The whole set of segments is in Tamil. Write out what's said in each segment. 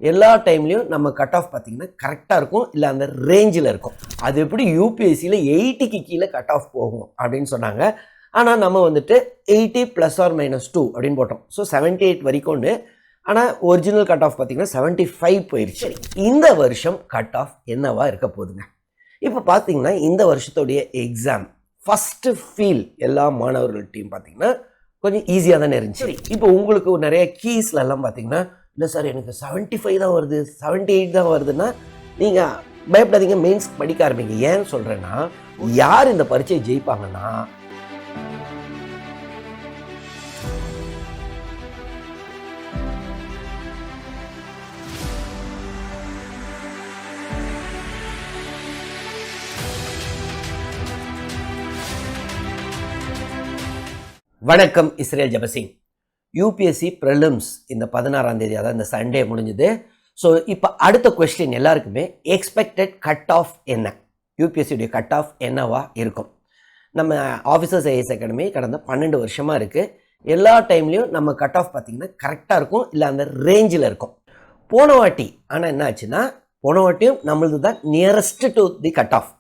எல்லா டைம்லையும் நம்ம கட் ஆஃப் பார்த்திங்கன்னா கரெக்டாக இருக்கும், இல்லை அந்த ரேஞ்சில் இருக்கும். அது எப்படி யூபிஎஸ்சியில் 80க்கு கீழே கட் ஆஃப் போகும் அப்படின்னு சொன்னாங்க. ஆனால் நம்ம வந்துட்டு 80 ± 2 அப்படின்னு போட்டோம். ஸோ 78 வரைக்கும்னு. ஆனால் ஒரிஜினல் கட் ஆஃப் பார்த்திங்கன்னா 75 போயிடுச்சு. இந்த வருஷம் கட் ஆஃப் என்னவா இருக்க போகுதுங்க? இப்போ பார்த்தீங்கன்னா இந்த வருஷத்துடைய எக்ஸாம் ஃபஸ்ட்டு ஃபீல் எல்லா மாணவர்கள்ட்டையும் பார்த்தீங்கன்னா கொஞ்சம் ஈஸியாக தானே இருந்துச்சு. இப்போ உங்களுக்கு நிறைய கீஸ்லலாம் பார்த்தீங்கன்னா, இல்லை சார் எனக்கு 75 தான் வருது, 78 தான் வருதுன்னா நீங்கள் பயப்படாதீங்க, மெயின்ஸ் படிக்க ஆரம்பிங்க. ஏன்னு சொல்கிறேன்னா, யார் இந்த பரீட்சையை ஜெயிப்பாங்கன்னா, வணக்கம், இஸ்ரேல் ஜபசிங். யூபிஎஸ்சி ப்ரிலிம்ஸ் இந்த 16ஆம் தேதி, அதாவது இந்த சண்டே முடிஞ்சுது. ஸோ இப்போ அடுத்த கொஸ்டின் எல்லாருக்குமே எக்ஸ்பெக்டட் கட் ஆஃப் என்ன, யூபிஎஸ்சியுடைய கட் ஆஃப் என்னவா இருக்கும்? நம்ம ஆஃபீஸர்ஸ் ஐஏஎஸ் அகாடமி கடந்த 12 வருஷமாக இருக்குது. எல்லா டைம்லேயும் நம்ம கட் ஆஃப் பார்த்திங்கன்னா கரெக்டாக இருக்கும், இல்லை அந்த ரேஞ்சில் இருக்கும். போன வாட்டி ஆனால் என்ன ஆச்சுன்னா, போன வாட்டியும் நம்மளது தான் nearest to the cut off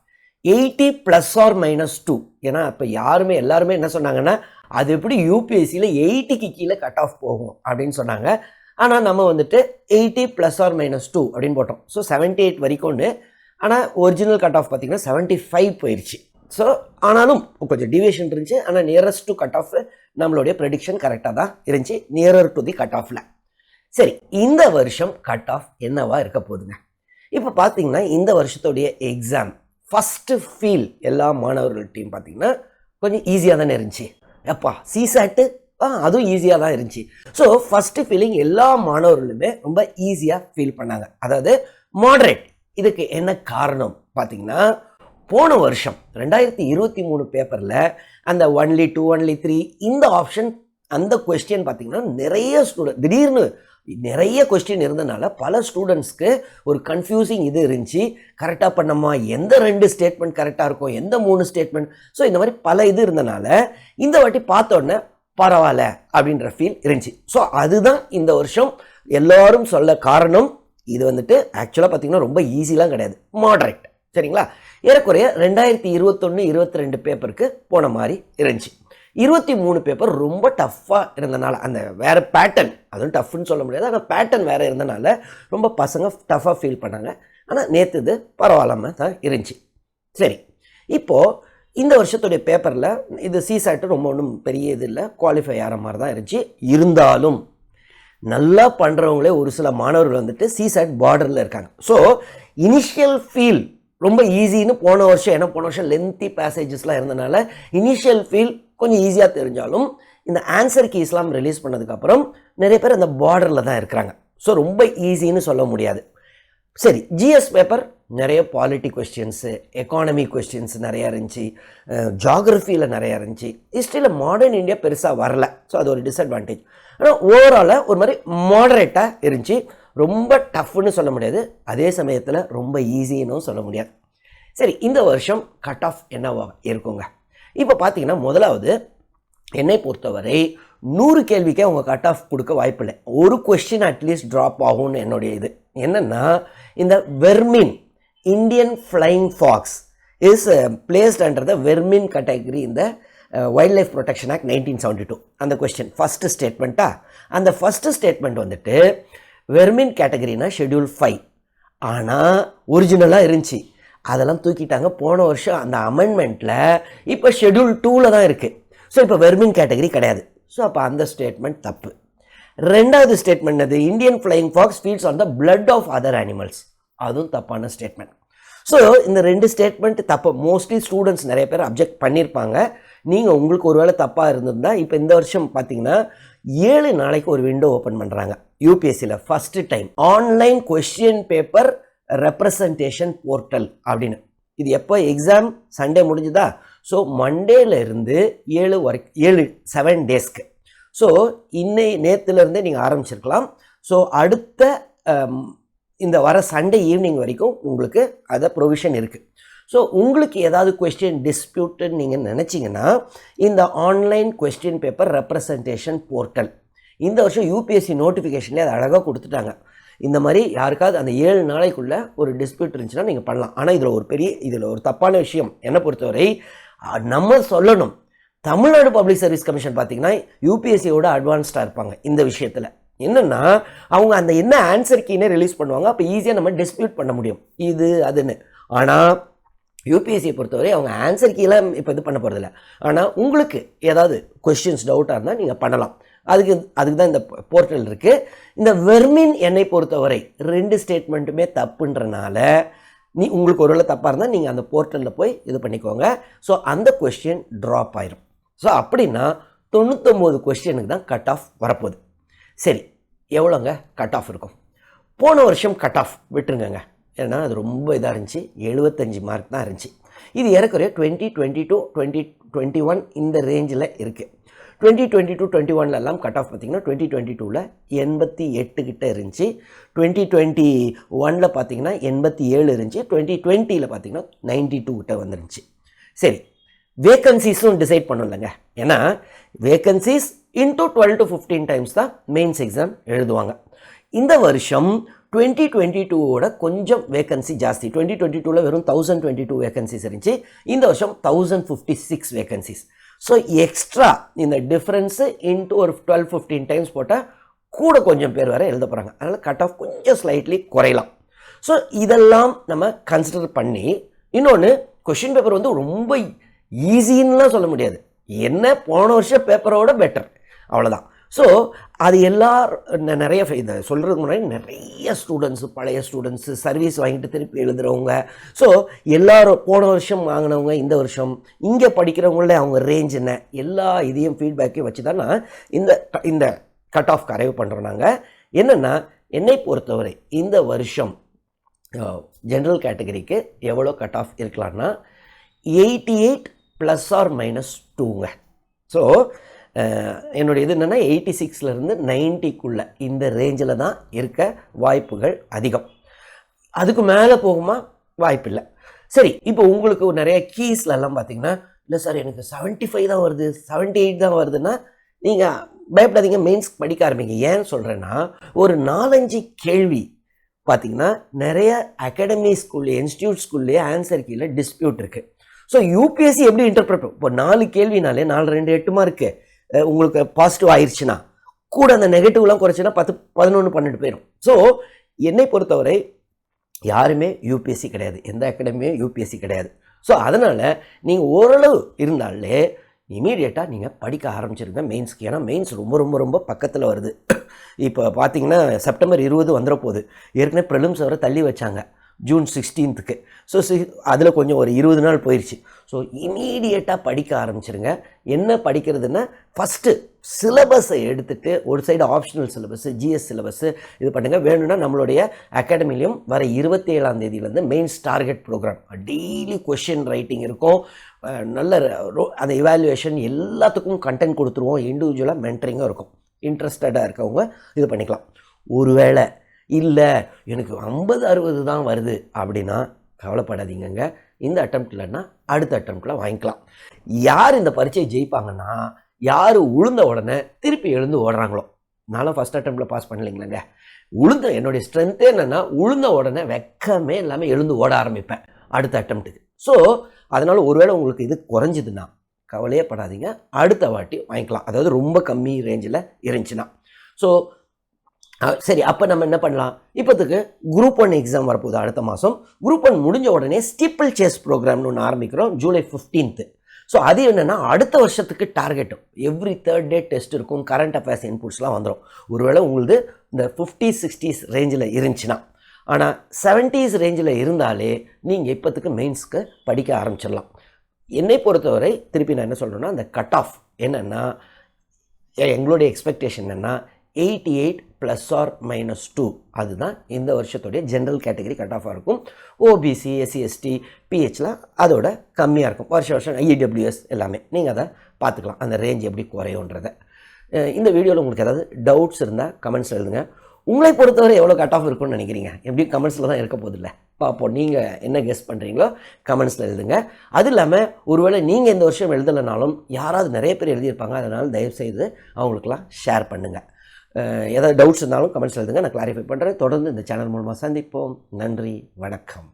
80 ± 2. ஏன்னா இப்போ எல்லாருமே என்ன சொன்னாங்கன்னா, அது எப்படி யூபிஎஸ்சியில் 80க்கு கீழே கட் ஆஃப் போகும் அப்படின்னு சொன்னாங்க. ஆனால் நம்ம வந்துட்டு 80 ± 2 அப்படின்னு போட்டோம். ஸோ 78 வரைக்கும்னு. ஆனால் ஒரிஜினல் கட் ஆஃப் பார்த்திங்கன்னா 75 போயிடுச்சு. ஸோ ஆனாலும் கொஞ்சம் டிவியேஷன் இருந்துச்சு. ஆனால் நியரஸ்ட் டு கட் ஆஃப் நம்மளுடைய ப்ரெடிக்ஷன் கரெக்டாக தான் இருந்துச்சு, நியரர் டு தி கட் ஆஃபில். சரி, இந்த வருஷம் கட் ஆஃப் என்னவா இருக்க போகுதுங்க? இப்போ பார்த்தீங்கன்னா இந்த வருஷத்துடைய எக்ஸாம் ஃபஸ்ட்டு ஃபீல் எல்லா மாணவர்கள்ட்டையும் பார்த்தீங்கன்னா கொஞ்சம் ஈஸியாக தானே இருந்துச்சு. எப்பா சிசாட்டு அதுவும் ஈஸியாக தான் இருந்துச்சு. ஸோ ஃபஸ்ட்டு ஃபீலிங் எல்லா மாணவர்களுமே ரொம்ப ஈஸியாக ஃபீல் பண்ணாங்க, அதாவது மாடரேட். இதுக்கு என்ன காரணம் பார்த்தீங்கன்னா, போன வருஷம் 2023 பேப்பரில் அந்த ஒன்லி 2 ஒன்லி 3 இந்த ஆப்ஷன், அந்த கொஸ்டின் பார்த்தீங்கன்னா நிறைய ஸ்டூடெண்ட் திடீர்னு நிறைய கொஸ்டின் இருந்தனால பல ஸ்டூடெண்ட்ஸ்க்கு ஒரு கன்ஃபியூசிங் இது இருந்துச்சு. கரெக்டாக பண்ணமா, எந்த 2 ஸ்டேட்மெண்ட் கரெக்டாக இருக்கும், எந்த 3 ஸ்டேட்மெண்ட். ஸோ இந்த மாதிரி பல இது இருந்தனால இந்த வாட்டி பார்த்தோன்னே பரவாயில்ல அப்படின்ற ஃபீல் இருந்துச்சு. ஸோ அதுதான் இந்த வருஷம் எல்லோரும் சொல்ல காரணம். இது வந்துட்டு ஆக்சுவலாக பார்த்தீங்கன்னா ரொம்ப ஈஸிலாம் கிடையாது, மாடரேட். சரிங்களா? ஏறக்குறைய 2021-22 பேப்பருக்கு போன மாதிரி இருந்துச்சு. 23 பேப்பர் ரொம்ப டஃப்பாக இருந்தனால, அந்த வேறு பேட்டர்ன், அதுவும் டஃப்னு சொல்ல முடியாது, ஆனால் பேட்டர்ன் வேறு இருந்தனால ரொம்ப பசங்க டஃப்பாக ஃபீல் பண்ணாங்க. ஆனால் நேற்று இது பரவாயில்லாமல் தான் இருந்துச்சு. சரி, இப்போது இந்த வருஷத்துடைய பேப்பரில் இது சிசாட்டு ரொம்ப ஒன்றும் பெரிய இது இல்லை, குவாலிஃபை ஆகிற மாதிரி தான் இருந்துச்சு. இருந்தாலும் நல்லா பண்ணுறவங்களே ஒரு சில மாணவர்கள் வந்துட்டு சிசாட் பார்டரில் இருக்காங்க. ஸோ இனிஷியல் ஃபீல் ரொம்ப ஈஸின்னு போன வருஷம் லென்த்தி பேசேஜஸ்லாம் இருந்தனால இனிஷியல் ஃபீல் கொஞ்சம் ஈஸியாக தெரிஞ்சாலும், இந்த ஆன்சர் கீஸ்லாம் ரிலீஸ் பண்ணதுக்கப்புறம் நிறைய பேர் அந்த பார்டரில் தான் இருக்கிறாங்க. ஸோ ரொம்ப ஈஸின்னு சொல்ல முடியாது. சரி, ஜிஎஸ் பேப்பர் நிறைய பாலிட்டி கொஸ்டின்ஸு, எக்கானமி கொஸ்டின்ஸ் நிறையா இருந்துச்சு, ஜாகிரஃபியில் நிறையா இருந்துச்சு. ஹிஸ்ட்ரியில் மாடர்ன் இந்தியா பெருசாக வரல. ஸோ அது ஒரு டிஸ்அட்வான்டேஜ். ஆனால் ஓவராலாக ஒரு மாதிரி மாடரேட்டாக இருந்துச்சு. ரொம்ப டஃப்னு சொல்ல முடியாது, அதே சமயத்தில் ரொம்ப ஈஸின்னு சொல்ல முடியாது. சரி, இந்த வருஷம் கட் ஆஃப் என்னவா இருக்குங்க? இப்போ பார்த்தீங்கன்னா, முதலாவது என்னை பொறுத்தவரை 100 கேள்விக்கே அவங்க கட் ஆஃப் கொடுக்க வாய்ப்பில்லை. ஒரு கொஸ்டின் அட்லீஸ்ட் ட்ராப் ஆகும்னு என்னுடைய இது என்னென்னா, இந்த vermin, Indian flying fox is placed under the vermin category இந்த வைல்ட் லைஃப் ப்ரொடெக்ஷன் ஆக்ட் 1972. அந்த கொஸ்டின் ஃபஸ்ட்டு ஸ்டேட்மெண்ட்டா, அந்த ஃபஸ்ட்டு ஸ்டேட்மெண்ட் வந்துட்டு வெர்மின் கேட்டகரினா ஷெட்யூல் 5. ஆனால் ஒரிஜினலாக இருந்துச்சு, அதெல்லாம் தூக்கிட்டாங்க போன வருஷம் அந்த அமெண்ட்மெண்ட்டில். இப்போ ஷெட்யூல் 2ல் தான் இருக்குது. ஸோ இப்போ வெர்மின் கேட்டகரி கிடையாது. ஸோ அப்போ அந்த ஸ்டேட்மெண்ட் தப்பு. ரெண்டாவது ஸ்டேட்மெண்ட் அது Indian flying fox feeds on the blood of other animals, அதுவும் தப்பான ஸ்டேட்மெண்ட். ஸோ இந்த 2 ஸ்டேட்மெண்ட் தப்பு. மோஸ்ட்லி ஸ்டூடெண்ட்ஸ் நிறைய பேர் அப்ஜெக்ட் பண்ணியிருப்பாங்க. நீங்கள் உங்களுக்கு ஒரு வேளை தப்பாக இருந்திருந்தால், இப்போ இந்த வருஷம் பார்த்தீங்கன்னா 7 நாளைக்கு ஒரு விண்டோ ஓப்பன் பண்ணுறாங்க யூபிஎஸ்சியில் first time, online question paper representation portal அப்படின்னு. இது எப்போ எக்ஸாம் சண்டே முடிஞ்சுதா? ஸோ மண்டேலேருந்து 7 டேஸ்க்கு. ஸோ நேற்றுலேருந்தே நீங்கள் ஆரம்பிச்சிருக்கலாம். ஸோ அடுத்த இந்த வர சண்டே ஈவினிங் வரைக்கும் உங்களுக்கு அதை ப்ரொவிஷன் இருக்குது. ஸோ உங்களுக்கு ஏதாவது கொஸ்டின் டிஸ்பியூட்டுன்னு நீங்கள் நினச்சிங்கன்னா, இந்த online question paper representation portal இந்த வருஷம் யூபிஎஸ்சி நோட்டிஃபிகேஷன்லேயே அதை அழகாக கொடுத்துட்டாங்க. இந்த மாதிரி யாருக்காவது அந்த 7 நாளைக்குள்ளே ஒரு டிஸ்பியூட் இருந்துச்சுன்னா நீங்கள் பண்ணலாம். ஆனால் இதில் ஒரு தப்பான விஷயம் என்னை பொறுத்தவரை நம்ம சொல்லணும். தமிழ்நாடு பப்ளிக் சர்வீஸ் கமிஷன் பார்த்தீங்கன்னா யூபிஎஸ்சியோட அட்வான்ஸ்டாக இருப்பாங்க இந்த விஷயத்தில். என்னென்னா அவங்க அந்த என்ன ஆன்சர் கீனே ரிலீஸ் பண்ணுவாங்க. அப்போ ஈஸியாக நம்ம டிஸ்பியூட் பண்ண முடியும் இது அதுன்னு. ஆனால் யூபிஎஸ்சியை பொறுத்தவரை அவங்க ஆன்சர் கீழே இப்போ இது பண்ண போகிறதில்ல. ஆனால் உங்களுக்கு ஏதாவது கொஸ்டின்ஸ் டவுட்டாக இருந்தால் நீங்கள் பண்ணலாம். அதுக்கு தான் இந்த போர்ட்டல் இருக்குது. இந்த வெர்மின் என்னை பொறுத்தவரை 2 ஸ்டேட்மெண்ட்டுமே தப்புன்றனால உங்களுக்கு ஒருவேளை தப்பாக இருந்தால் நீங்கள் அந்த போர்ட்டலில் போய் இது பண்ணிக்கோங்க. ஸோ அந்த கொஸ்டின் ட்ராப் ஆயிரும். ஸோ அப்படின்னா 99 கொஸ்டினுக்கு தான் கட் ஆஃப் வரப்போகுது. சரி, எவ்வளோங்க கட் ஆஃப் இருக்கும்? போன வருஷம் கட் ஆஃப் விட்டுருங்க, ஏன்னா அது ரொம்ப இதாக இருந்துச்சு. 75 மார்க் தான் இருந்துச்சு. இது ஏறக்குறைய 2022 2021 இந்த ரேஞ்சில் இருக்குது. 2022-21 கட் ஆஃப் பார்த்திங்கன்னா 2022 88 கிட்ட இருந்துச்சு. 2021 பார்த்திங்கன்னா 87 இருந்துச்சு. 2020 பார்த்திங்கன்னா 92 கிட்ட வந்துருந்துச்சு. சரி, வேக்கன்சிஸும் டிசைட் பண்ணலங்க. ஏன்னா வேக்கன்சிஸ் இன்டூ 12 to 15 டைம்ஸ் தான் மெயின்ஸ் எக்ஸாம் எழுதுவாங்க. இந்த வருஷம் 2022 கொஞ்சம் வேக்கன்சி ஜாஸ்தி. 2022 வெறும் 1022 வேக்கன்சிஸ் இருந்துச்சு. இந்த வருஷம் 1056 வேக்கன்சிஸ். ஸோ எக்ஸ்ட்ரா இந்த டிஃப்ரென்ஸு இன்ட்டு ஒரு 12-15 டைம்ஸ் போட்டால் கூட கொஞ்சம் பேர் வேறு எழுத போகிறாங்க. அதனால் கட் ஆஃப் கொஞ்சம் ஸ்லைட்லி குறையலாம். ஸோ இதெல்லாம் நம்ம கன்சிடர் பண்ணி, இன்னொன்று கொஷின் பேப்பர் வந்து ரொம்ப ஈஸின்னுலாம் சொல்ல முடியாது. என்ன போன வருஷம் பேப்பரோட பெட்டர், அவ்வளோதான். ஸோ அது நிறைய இதை சொல்கிறதுக்கு முன்னாடி நிறைய ஸ்டூடெண்ட்ஸு, பழைய ஸ்டூடெண்ட்ஸு, சர்வீஸ் வாங்கிட்டு திருப்பி எழுதுகிறவங்க, ஸோ எல்லோரும் போன வருஷம் வாங்கினவங்க இந்த வருஷம் இங்கே படிக்கிறவங்கள அவங்க ரேஞ்ச் என்ன, எல்லா இதையும் ஃபீட்பேக்கையும் வச்சு தான் நான் இந்த கட் ஆஃப் அரைவ் பண்ணுறோம். நாங்கள் என்னென்னா, என்னை பொறுத்தவரை இந்த வருஷம் ஜென்ரல் கேட்டகரிக்கு எவ்வளோ கட் ஆஃப் இருக்கலாம்னா 88 ±2ங்க. ஸோ என்னுடைய இது என்னென்னா 86லேருந்து 90க்குள்ளே இந்த ரேஞ்சில் தான் இருக்க வாய்ப்புகள் அதிகம். அதுக்கு மேலே போகுமா? வாய்ப்பில்லை. சரி, இப்போ உங்களுக்கு நிறைய கீஸ்லலாம் பார்த்தீங்கன்னா, இல்லை சார் எனக்கு 75 தான் வருது, 78 தான் வருதுன்னா நீங்கள் பயப்படாதீங்க, மெயின்ஸ் படிக்க ஆரம்பிங்க. ஏன்னு சொல்கிறேன்னா, ஒரு 4-5 கேள்வி பார்த்தீங்கன்னா நிறைய அகாடமி ஸ்கூல்லே, இன்ஸ்டியூட் ஸ்கூல்லே ஆன்சர் கீழே டிஸ்பியூட் இருக்குது. ஸோ யூபிஎஸ்சி எப்படி இன்டர்பிரட், இப்போ 4 கேள்வினாலே 4 2 8 மார்க்கு உங்களுக்கு பாசிட்டிவ் ஆயிடுச்சுன்னா கூட அந்த நெகட்டிவ்லாம் குறைச்சுன்னா 10 11 12 போயிடும். ஸோ என்னை பொறுத்தவரை யாருமே யூபிஎஸ்சி கிடையாது, எந்த அகாடமியும் யூபிஎஸ்சி கிடையாது. ஸோ அதனால் நீங்கள் ஓரளவு இருந்தாலே இமீடியட்டாக நீங்கள் படிக்க ஆரம்பிச்சிருங்க மெயின்ஸ்க்கு. ஏன்னா மெயின்ஸ் ரொம்ப ரொம்ப ரொம்ப பக்கத்தில் வருது. இப்போ பார்த்தீங்கன்னா செப்டம்பர் 20 வந்துட போகுது. ஏற்கனவே ப்ரிலிம்ஸ் வர தள்ளி வச்சாங்க ஜூன் 16க்கு. ஸோ அதில் கொஞ்சம் ஒரு 20 நாள் போயிடுச்சு. ஸோ இமீடியட்டாக படிக்க ஆரம்பிச்சிருங்க. என்ன படிக்கிறதுன்னா, ஃபஸ்ட்டு சிலபஸை எடுத்துகிட்டு ஒரு side optional syllabus, GS syllabus இது பண்ணுங்கள். வேணும்னா நம்மளுடைய அகாடமிலையும் வர 27ஆம் தேதியிலேருந்து mains target programme daily question writing இருக்கும். நல்ல அந்த இவாலுவேஷன் எல்லாத்துக்கும் கண்டென்ட் கொடுத்துருவோம். இண்டிவிஜுவலாக மென்டரிங்கும் இருக்கும். இன்ட்ரெஸ்டடாக இருக்கவங்க இது பண்ணிக்கலாம். ஒருவேளை இல்லை எனக்கு 50-60 தான் வருது அப்படின்னா கவலைப்படாதீங்க. இந்த அட்டெம்ப்ட் இல்லைன்னா அடுத்த அட்டெம்ப்டில் வாங்கிக்கலாம். யார் இந்த பரீட்சையை ஜெயிப்பாங்கன்னா, யார் உளுந்த உடனே திருப்பி எழுந்து ஓடுறாங்களோ. நானும் ஃபஸ்ட் அட்டெம்ப்டில் பாஸ் பண்ணலைங்களேங்க. என்னுடைய ஸ்ட்ரென்த்தே என்னென்னா, உளுந்த உடனே வெக்கமே இல்லாமல் எழுந்து ஓட ஆரம்பிப்பேன் அடுத்த அட்டெம்ப்ட்டுக்கு. ஸோ அதனால் ஒருவேளை உங்களுக்கு இது குறைஞ்சிதுன்னா கவலையே படாதீங்க, அடுத்த வாட்டி வாங்கிக்கலாம். அதாவது ரொம்ப கம்மி ரேஞ்சில் இருந்துச்சுன்னா. ஸோ சரி, அப்போ நம்ம என்ன பண்ணலாம்? இப்போதுக்கு குரூப் 1 எக்ஸாம் வரப்போகுது அடுத்த மாதம். குரூப் 1 முடிஞ்ச உடனே ஸ்டீப்பிள் சேஸ் ப்ரோக்ராம்னு ஒன்று ஆரம்பிக்கிறோம் ஜூலை 15th. ஸோ அது என்னென்னா, அடுத்த வருஷத்துக்கு டார்கெட்டும் எவ்ரி 3rd day டெஸ்ட் இருக்கும். கரண்ட் அஃபேர்ஸ் இன்புட்ஸ்லாம் வந்துடும். ஒருவேளை உங்களுக்கு இந்த 50s 60s ரேஞ்சில் இருந்துச்சுன்னா, ஆனால் 70s ரேஞ்சில் இருந்தாலே நீங்கள் இப்போத்துக்கு மெயின்ஸ்க்கு படிக்க ஆரம்பிச்சிடலாம். என்னை பொறுத்தவரை திருப்பி நான் என்ன சொல்கிறேன்னா, அந்த கட் ஆஃப் என்னென்னா, எங்களுடைய எக்ஸ்பெக்டேஷன் என்னென்னா 88 ±2 அதுதான் இந்த வருஷத்துடைய ஜென்ரல் கேட்டகரி கட் ஆஃபாக இருக்கும். ஓபிசி, எஸ்சி, எஸ்டி, பிஹெச்லாம் அதோட கம்மியாக இருக்கும். வருஷம் இடபிள்யூஎஸ் எல்லாமே நீங்கள் அதை பார்த்துக்கலாம், அந்த ரேஞ்ச் எப்படி குறையுன்றதை. இந்த வீடியோவில் உங்களுக்கு ஏதாவது டவுட்ஸ் இருந்தால் கமெண்ட்ஸ் எழுதுங்க. உங்களை பொறுத்தவரை எவ்வளோ கட் ஆஃப் இருக்குன்னு நினைக்கிறீங்க? எப்படியும் கமெண்ட்ஸில் தான் இருக்க போதில்லை, பார்ப்போம். நீங்கள் என்ன கெஸ் பண்ணுறீங்களோ கமெண்ட்ஸில் எழுதுங்க. அது இல்லாமல் ஒருவேளை நீங்கள் இந்த வருஷம் எழுதலைனாலும் யாராவது நிறைய பேர் எழுதியிருப்பாங்க, அதனால் தயவுசெய்து அவங்களுக்கெல்லாம் ஷேர் பண்ணுங்கள். ஏதாவது டவுட்ஸ் இருந்தாலும் கமெண்ட்ஸ் எழுதுங்க, நான் கிளாரிஃபை பண்ணுறேன். தொடர்ந்து இந்த சேனல் மூலமாக சந்திப்போம். நன்றி, வணக்கம்.